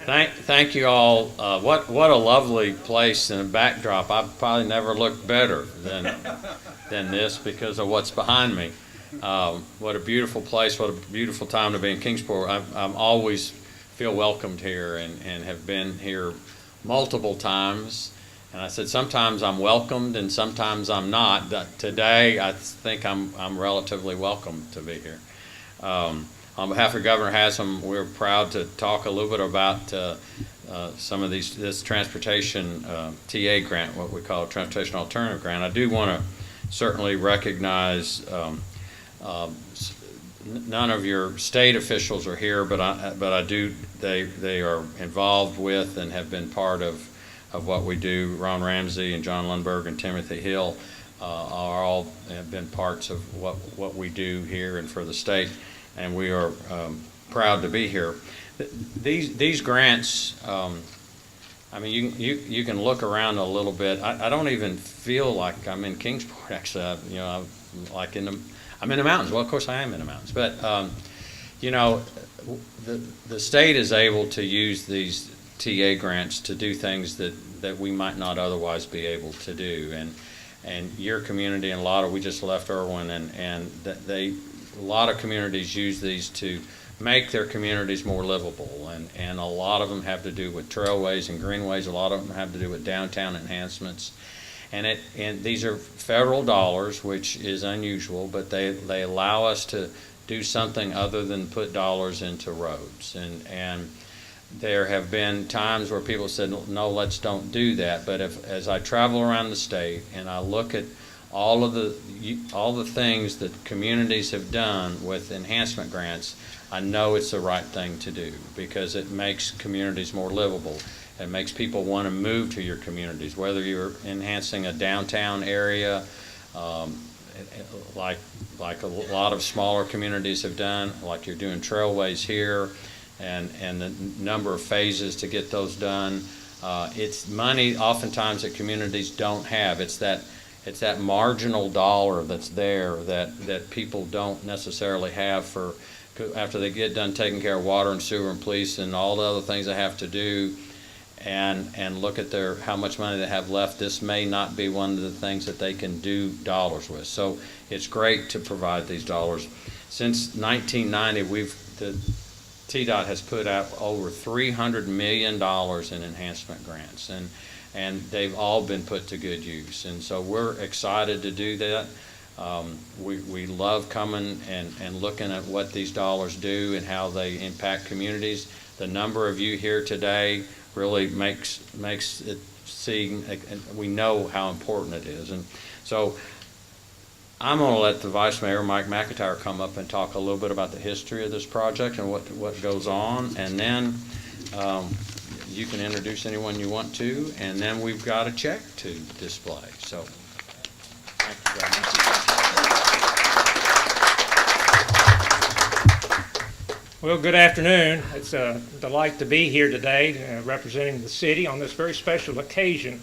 Thank you all. What a lovely place and a backdrop. I've probably never looked better than this because of what's behind me. What a beautiful place. What a beautiful time to be in Kingsport. I'm always feel welcomed here and have been here multiple times. And I said sometimes I'm welcomed and sometimes I'm not. Today I think I'm relatively welcome to be here. On behalf of Governor Haslam, we're proud to talk a little bit about some of this transportation TA grant, what we call a transportation alternative grant. I do want to certainly recognize none of your state officials are here, but I do. They are involved with and have been part of what we do. Ron Ramsey and John Lundberg and Timothy Hill are all have been parts of what we do here and for the state. And we are proud to be here. These grants, I mean, you can look around a little bit. I don't even feel like I'm in Kingsport. Actually, I'm in the mountains. Well, of course I am in the mountains, but the state is able to use these TA grants to do things that we might not otherwise be able to do. And your community and we just left Irwin, and a lot of communities use these to make their communities more livable, and a lot of them have to do with trailways and greenways. A lot of them have to do with downtown enhancements, and these are federal dollars, which is unusual, but they allow us to do something other than put dollars into roads. And there have been times where people said, no, let's don't do that. But as I travel around the state and I look at all the things that communities have done with enhancement grants, I know it's the right thing to do because it makes communities more livable. It makes people want to move to your communities, whether you're enhancing a downtown area, like a lot of smaller communities have done, like you're doing trailways here, and the number of phases to get those done. It's money oftentimes that communities don't have. It's that marginal dollar that's there that people don't necessarily have after they get done taking care of water and sewer and police and all the other things they have to do, and look at how much money they have left. This may not be one of the things that they can do dollars with. So it's great to provide these dollars. Since 1990, the TDOT has put out over $300 million in enhancement grants, and they've all been put to good use. And so we're excited to do that. We love coming and looking at what these dollars do and how they impact communities. The number of you here today really makes it seem, we know how important it is. And so I'm going to let the Vice Mayor, Mike McIntyre, come up and talk a little bit about the history of this project and what goes on, and then you can introduce anyone you want to, and then we've got a check to display. So, thank you very much. Well, good afternoon. It's a delight to be here today representing the city on this very special occasion.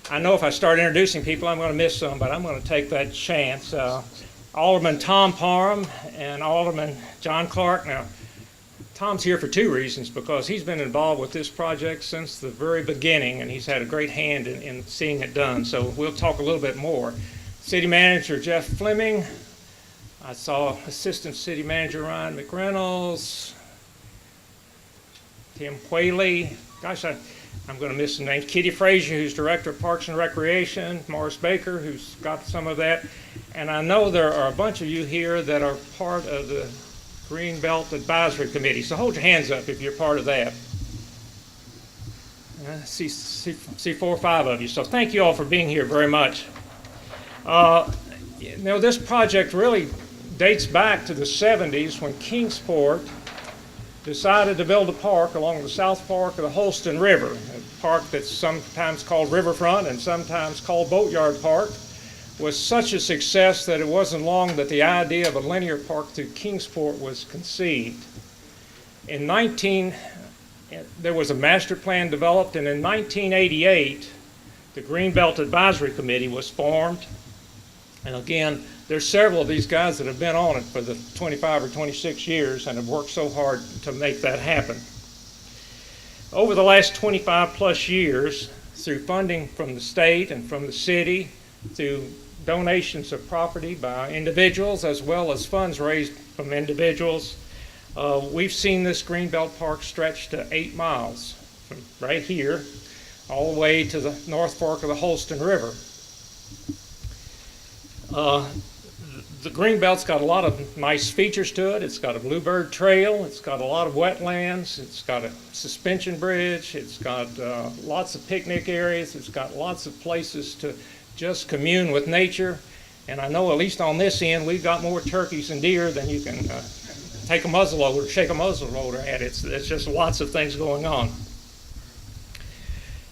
I know if I start introducing people, I'm going to miss some, but I'm going to take that chance. Alderman Tom Parham and Alderman John Clark. Now, Tom's here for two reasons, because he's been involved with this project since the very beginning, and he's had a great hand in seeing it done. So we'll talk a little bit more. City Manager Jeff Fleming. I saw Assistant City Manager Ryan McReynolds. Tim Whaley. Gosh, I'm going to miss some names. Kitty Frazier, who's Director of Parks and Recreation. Morris Baker, who's got some of that. And I know there are a bunch of you here that are part of the Greenbelt Advisory Committee. So hold your hands up if you're part of that. See 4 or 5 of you. So thank you all for being here very much. This project really dates back to the 70s when Kingsport decided to build a park along the South Fork of the Holston River, a park that's sometimes called Riverfront and sometimes called Boatyard Park. Was such a success that it wasn't long that the idea of a linear park through Kingsport was conceived. There was a master plan developed, and in 1988, the Greenbelt Advisory Committee was formed. And again, there's several of these guys that have been on it for the 25 or 26 years and have worked so hard to make that happen. Over the last 25 plus years, through funding from the state and from the city, through donations of property by individuals as well as funds raised from individuals, we've seen this Greenbelt Park stretch to 8 miles from right here all the way to the North Fork of the Holston River. The Greenbelt's got a lot of nice features to it. It's got a bluebird trail. It's got a lot of wetlands. It's got a suspension bridge. It's got lots of picnic areas. It's got lots of places to just commune with nature. And I know at least on this end, we've got more turkeys and deer than you can take a muzzleloader, shake a muzzleloader at. It's just lots of things going on.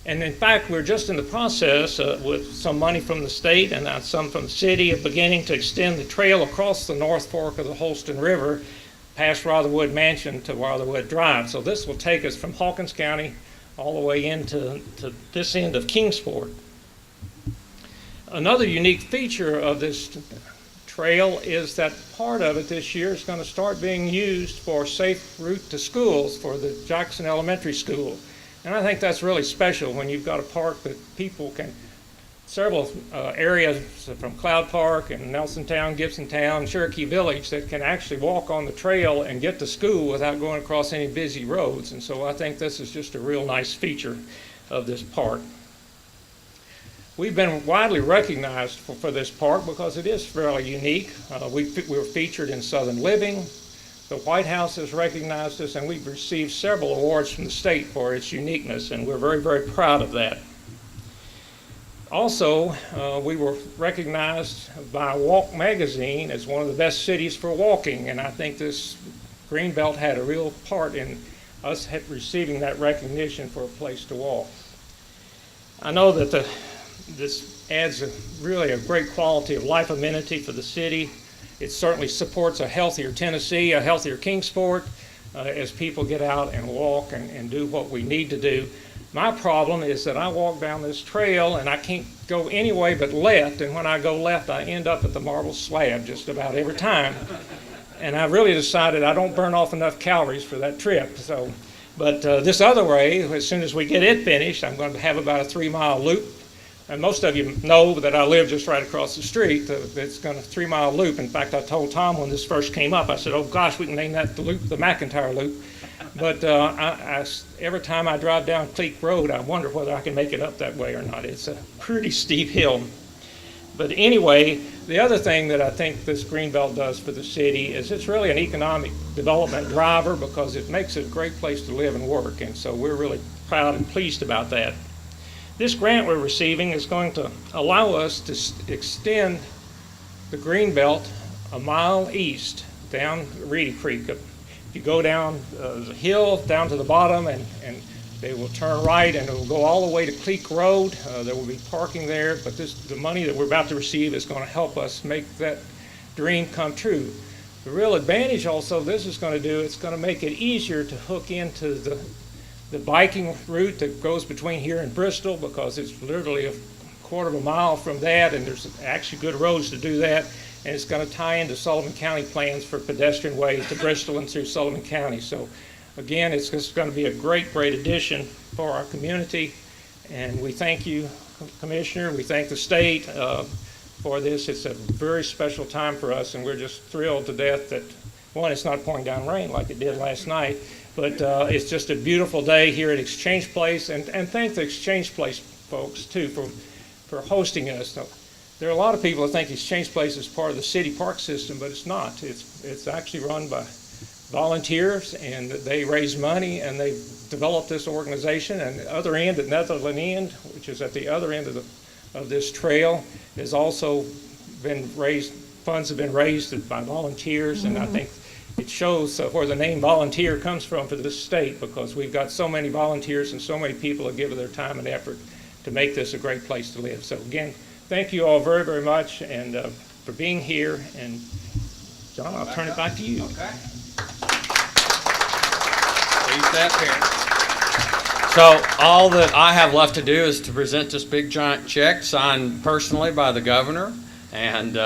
And in fact, we're just in the process with some money from the state and some from the city of beginning to extend the trail across the North Fork of the Holston River past Rotherwood Mansion to Rotherwood Drive. So this will take us from Hawkins County all the way into this end of Kingsport. Another unique feature of this trail is that part of it this year is going to start being used for safe route to schools for the Jackson Elementary School. And I think that's really special when you've got a park that people can, several areas from Cloud Park and Nelsontown, Gibsontown, Cherokee Village that can actually walk on the trail and get to school without going across any busy roads. And so I think this is just a real nice feature of this park. We've been widely recognized for this park because it is fairly unique. We were featured in Southern Living. The White House has recognized us, and we've received several awards from the state for its uniqueness, and we're very, very proud of that. Also, we were recognized by Walk Magazine as one of the best cities for walking, and I think this Greenbelt had a real part in us receiving that recognition for a place to walk. I know that this adds really a great quality of life amenity for the city. It certainly supports a healthier Tennessee, a healthier Kingsport, as people get out and walk and do what we need to do. My problem is that I walk down this trail and I can't go any way but left, and when I go left, I end up at the marble slab just about every time. And I really decided I don't burn off enough calories for that trip. But this other way, as soon as we get it finished, I'm going to have about a 3-mile loop. And most of you know that I live just right across the street. It's going to 3-mile loop. In fact, I told Tom when this first came up, I said, oh gosh, we can name that the loop, the McIntyre Loop. But every time I drive down Cleek Road, I wonder whether I can make it up that way or not. It's a pretty steep hill. But anyway, the other thing that I think this Greenbelt does for the city is it's really an economic development driver because it makes it a great place to live and work. And so we're really proud and pleased about that. This grant we're receiving is going to allow us to extend the Greenbelt a mile east down Reedy Creek. If you go down the hill down to the bottom and they will turn right and it will go all the way to Cleek Road. There will be parking there, but the money that we're about to receive is going to help us make that dream come true. The real advantage also this is going to do, it's going to make it easier to hook into the biking route that goes between here and Bristol because it's literally a quarter of a mile from that, and there's actually good roads to do that, and it's going to tie into Sullivan County plans for pedestrian ways to Bristol and through Sullivan County. So again, it's just going to be a great, great addition for our community, and we thank you, Commissioner. We thank the state for this. It's a very special time for us, and we're just thrilled to death that, one, it's not pouring down rain like it did last night, but it's just a beautiful day here at Exchange Place, and thank the Exchange Place folks, too, for hosting us. There are a lot of people that think Exchange Place is part of the city park system, but it's not. It's actually run by volunteers, and they raise money, and they developed this organization. And the other end, at Netherland End, which is at the other end of this trail, has also been raised. Funds have been raised by volunteers, and I think it shows where the name volunteer comes from for this state, because we've got so many volunteers and so many people that give their time and effort to make this a great place to live. So again, thank you all very, very much, and for being here. And John, I'll turn it back to you. Okay. Leave that here. So all that I have left to do is to present this big giant check signed personally by the governor and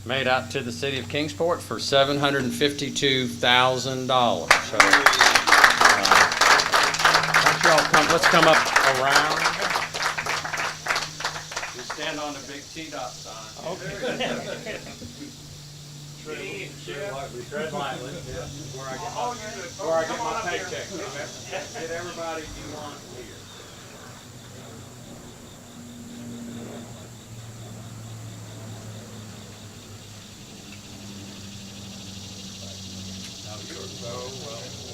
made out to the city of Kingsport for $752,000. So, let's come up around. We stand on the big TDOT sign. Okay. We tread lightly. Where I get my paycheck. Get everybody you want here. Now, you are so well.